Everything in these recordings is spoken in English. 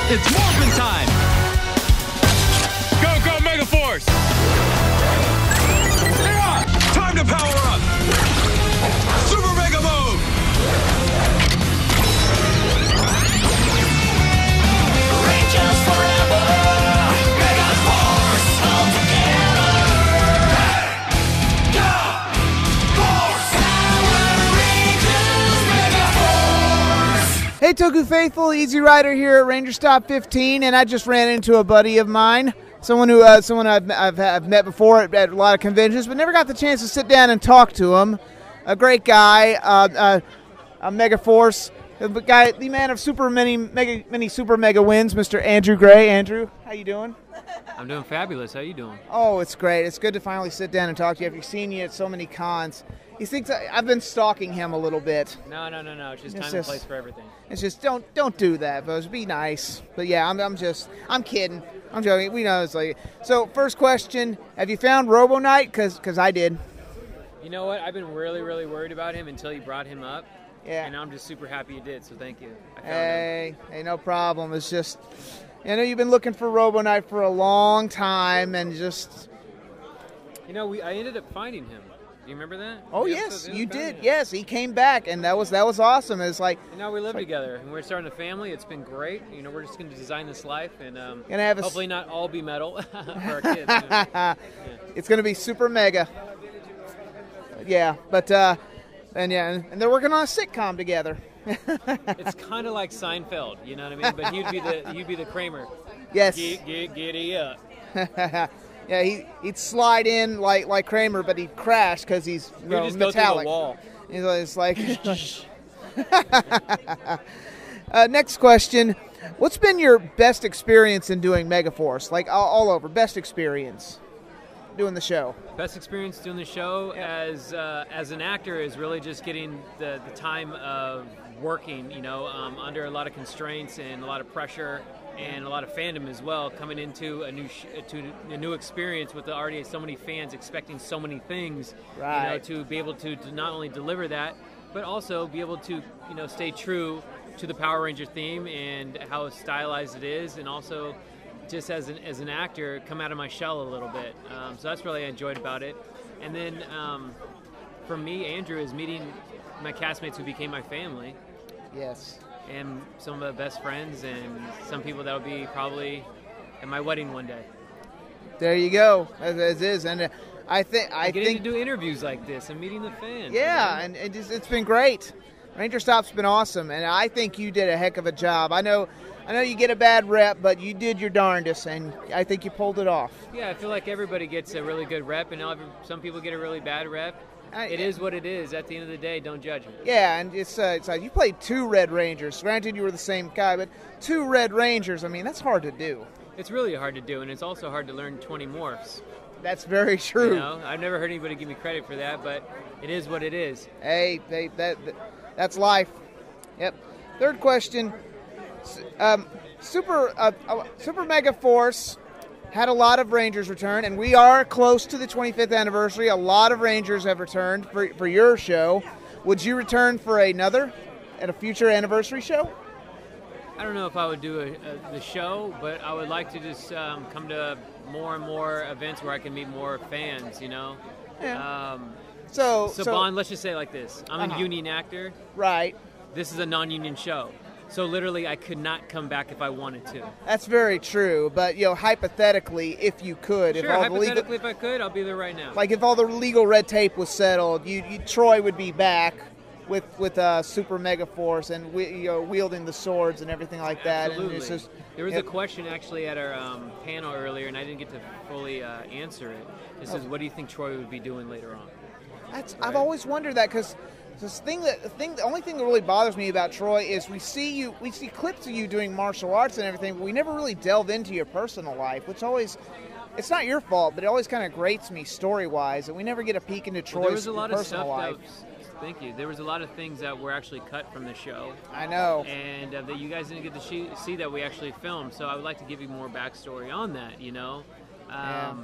It's morphin' time! Go, go, Megaforce! Yeah! Time to power up! Super Mega Move! Rangers forever! Megaforce all together! Megaforce! Power Rangers Megaforce! Hey Toku Faithful, Easy Rider here at Rangerstop 15, and I just ran into a buddy of mine, someone I've met before at a lot of conventions, but never got the chance to sit down and talk to him. A great guy, a Megaforce, the man of many super mega wins, Mr. Andrew Gray. Andrew, how you doing? I'm doing fabulous. How you doing? Oh, it's great. It's good to finally sit down and talk to you after seen you at so many cons. He thinks I've been stalking him a little bit. No. It's just time and place for everything. It's just don't do that, folks. Be nice. But yeah, I'm kidding. I'm joking. We know it's like. So first question: have you found Robo Knight? Because I did. You know what? I've been really, really worried about him until you brought him up. Yeah. And I'm just super happy you did. So thank you. I found him. Hey, no problem. It's just, I know you've been looking for Robo Knight for a long time, and just. You know, I ended up finding him. Do you remember that? Oh yes, you did. Yes, he came back, and that was awesome. It's like. And now we live together, and we're starting a family. It's been great. You know, we're just going to design this life, and hopefully not all be metal for our kids. Yeah. It's going to be super mega. Yeah, but and they're working on a sitcom together. It's kind of like Seinfeld, you know what I mean? But you'd be the Kramer. Yes. Giddy up. Yeah, he'd slide in like Kramer, but he'd crash because he's just metallic. Go through the wall. It's like. Next question: what's been your best experience in doing Megaforce? Like all over, best experience doing the show. Best experience doing the show as an actor is really just getting the time of working, you know, under a lot of constraints and a lot of pressure and a lot of fandom as well, coming into a new experience with already so many fans expecting so many things, right. You know, to be able to not only deliver that, but also be able to, you know, stay true to the Power Ranger theme and how stylized it is, and also just as an actor, come out of my shell a little bit. So that's really I enjoyed about it. And then for me, Andrew, is meeting my castmates who became my family. Yes. And some of my best friends, and some people that will be probably at my wedding one day. There you go, as is, and I think to do interviews like this and meeting the fans. Yeah, man. and it's been great. Rangerstop's been awesome, and I think you did a heck of a job. I know you get a bad rep, but you did your darndest, and I think you pulled it off. Yeah, I feel like everybody gets a really good rep, and some people get a really bad rep. It is what it is. At the end of the day, don't judge me. Yeah, and it's like you played 2 Red Rangers. Granted, you were the same guy, but 2 Red Rangers, I mean, that's hard to do. It's really hard to do, and it's also hard to learn 20 morphs. That's very true. You know, I've never heard anybody give me credit for that, but it is what it is. Hey, that's life. Yep. Third question. Super Megaforce had a lot of Rangers return, and we are close to the 25th anniversary. A lot of Rangers have returned for your show. Would you return for another at a future anniversary show? I don't know if I would do the show, but I would like to just come to more and more events where I can meet more fans, you know? Yeah. So Bond, let's just say it like this. I'm a union actor. Right. This is a non-union show. So literally, I could not come back if I wanted to. That's very true, but hypothetically, if you could, sure, hypothetically, if I could, I'll be there right now. Like if all the legal red tape was settled, Troy would be back with Super Megaforce and wielding the swords and everything like that. Absolutely. And it's just, there was a question actually at our panel earlier, and I didn't get to fully answer it. This is, what do you think Troy would be doing later on? Right? I've always wondered that, because the only thing that really bothers me about Troy is we see clips of you doing martial arts and everything, but we never really delve into your personal life, which always, it's not your fault, but it always kind of grates me story-wise, and we never get a peek into Troy's personal life. Thank you. There was a lot of things that were actually cut from the show. I know. And that you guys didn't get to see that we actually filmed, so I would like to give you more backstory on that, you know? Yeah.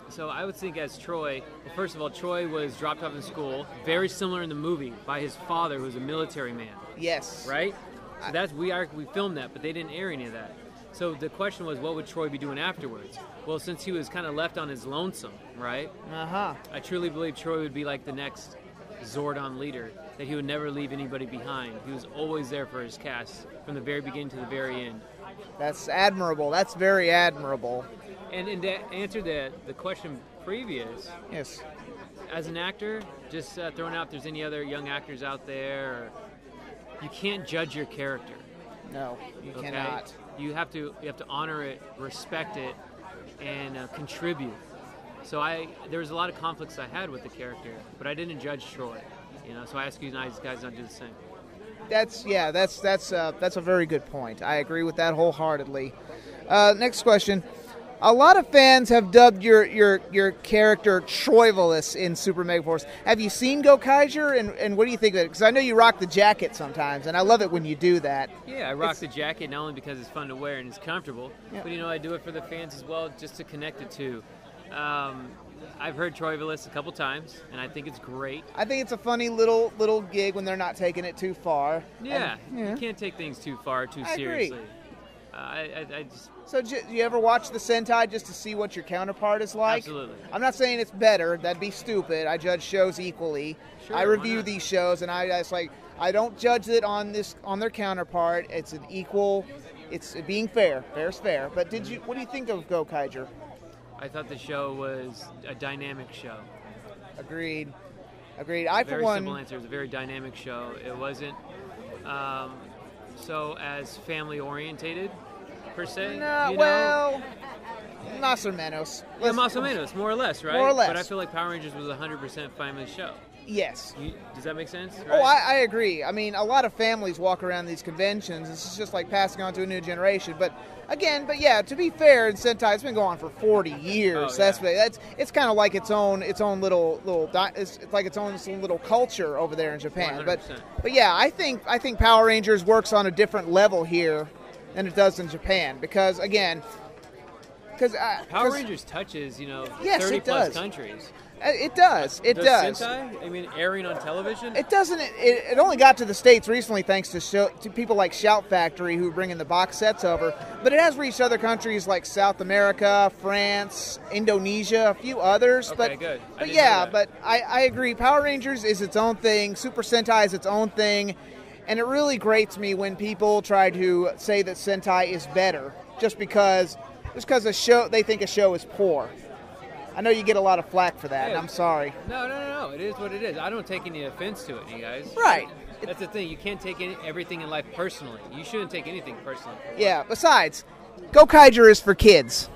So I would think as Troy, well, first of all, Troy was dropped off in school, very similar in the movie, by his father, who was a military man. Yes. Right? So we filmed that, but they didn't air any of that. So the question was, what would Troy be doing afterwards? Well, since he was kind of left on his lonesome, right? I truly believe Troy would be like the next Zordon leader, that he would never leave anybody behind. He was always there for his cast from the very beginning to the very end. That's admirable. That's very admirable. And to answer the question previous, Yes. as an actor, just throwing out if there's any other young actors out there, you can't judge your character. No, you Okay? cannot. You have to honor it, respect it, and contribute. So there was a lot of conflicts I had with the character, but I didn't judge Troy. So I ask you guys not to do the same. That's a very good point. I agree with that wholeheartedly. Next question. A lot of fans have dubbed your character Troyvelous in Super Megaforce. Have you seen Gokaiger, and what do you think of it? Because I know you rock the jacket sometimes, and I love it when you do that. Yeah, I rock the jacket not only because it's fun to wear and it's comfortable, Yeah. but I do it for the fans as well, just to connect it to. I've heard Troyvelous a couple times, and I think it's great. I think it's a funny little gig when they're not taking it too far. Yeah, And- you can't take things too far, too I agree. seriously. I just So do you ever watch the Sentai just to see what your counterpart is like? Absolutely. I'm not saying it's better. That'd be stupid. I judge shows equally. Sure, I why review not? these shows, and I don't judge it on their counterpart. It's an equal. It's being fair. Fair's fair. But what do you think of Gokaiger? I thought the show was a dynamic show. Agreed. I for Very one. simple answer. It was a very dynamic show. It wasn't so as family orientated per se. No, well, más o menos. Yeah, más o menos, more or less, right? More or less. But I feel like Power Rangers was a 100% family show. Yes. Does that make sense? Oh, Right? I agree. I mean, a lot of families walk around these conventions. It's just like passing on to a new generation. But yeah, to be fair, in Sentai, it's been going on for 40 years. Oh, yeah. It's kind of like its own little it's like its own little culture over there in Japan. 100%. But yeah, I think Power Rangers works on a different level here than it does in Japan because Power Rangers touches, Yes, 30 it plus does. countries. It does. It does. Sentai? I mean, airing on television? It doesn't. It only got to the States recently thanks to people like Shout Factory who bring in the box sets over. But it has reached other countries like South America, France, Indonesia, a few others. Okay, but, good. I But didn't yeah, know but that. I agree. Power Rangers is its own thing. Super Sentai is its own thing. And it really grates me when people try to say that Sentai is better just because they think a show is poor. I know you get a lot of flack for that, and Yeah. I'm sorry. No. It is what it is. I don't take any offense to it, you guys. Right. That's the thing. You can't take everything in life personally. You shouldn't take anything personally. Yeah, besides, Gokaiger is for kids.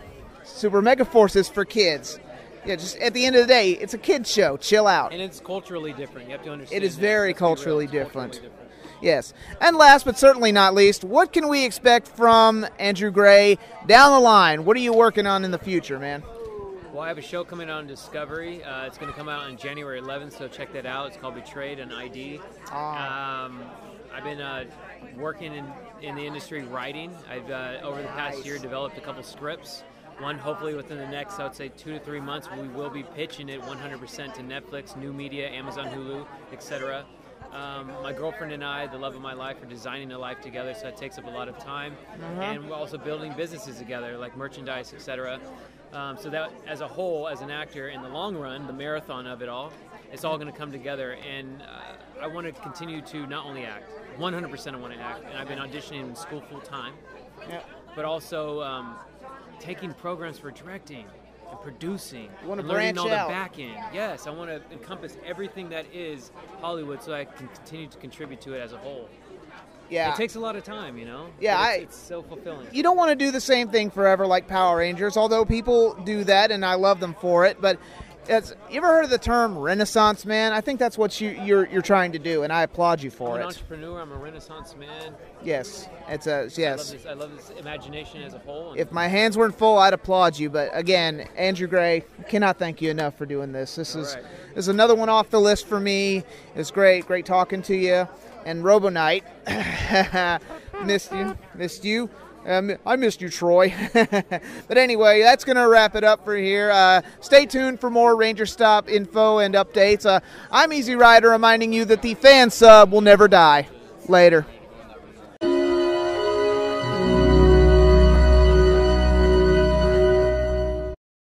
Super Megaforce is for kids. Yeah, just at the end of the day, it's a kid's show. Chill out. And it's culturally different. You have to understand. It is that. very Let's be real. culturally It's different. culturally different. Yes. And last but certainly not least, what can we expect from Andrew Gray down the line? What are you working on in the future, man? Well, I have a show coming out on Discovery. It's going to come out on January 11th, so check that out. It's called Betrayed on ID. I've been working in the industry writing. I've, over the past year, developed a couple scripts. One, hopefully within the next, I would say, 2 to 3 months, we will be pitching it 100% to Netflix, New Media, Amazon, Hulu, etc. My girlfriend and I, the love of my life, are designing a life together, so that takes up a lot of time. And we're also building businesses together, like merchandise, etc. So that, as a whole, as an actor, in the long run, the marathon of it all, it's all going to come together. And I want to continue to not only act, 100% I want to act, and I've been auditioning in school full time, but also taking programs for directing and producing, You wanna and learning branch all out. the back end. Yes, I want to encompass everything that is Hollywood, so I can continue to contribute to it as a whole. Yeah. It takes a lot of time, Yeah, but it's so fulfilling. You don't want to do the same thing forever like Power Rangers, although people do that, and I love them for it. But you ever heard of the term Renaissance man? I think that's what you're trying to do, and I applaud you for I'm an it. entrepreneur. I'm a Renaissance man. Yes, yes. I love this imagination as a whole. If my hands weren't full, I'd applaud you. But again, Andrew Gray, cannot thank you enough for doing this. This is another one off the list for me. It's great talking to you. And Robo Knight, missed you. I missed you, Troy. But anyway, that's going to wrap it up for here. Stay tuned for more Rangerstop info and updates. I'm Easy Rider, reminding you that the fan sub will never die. Later.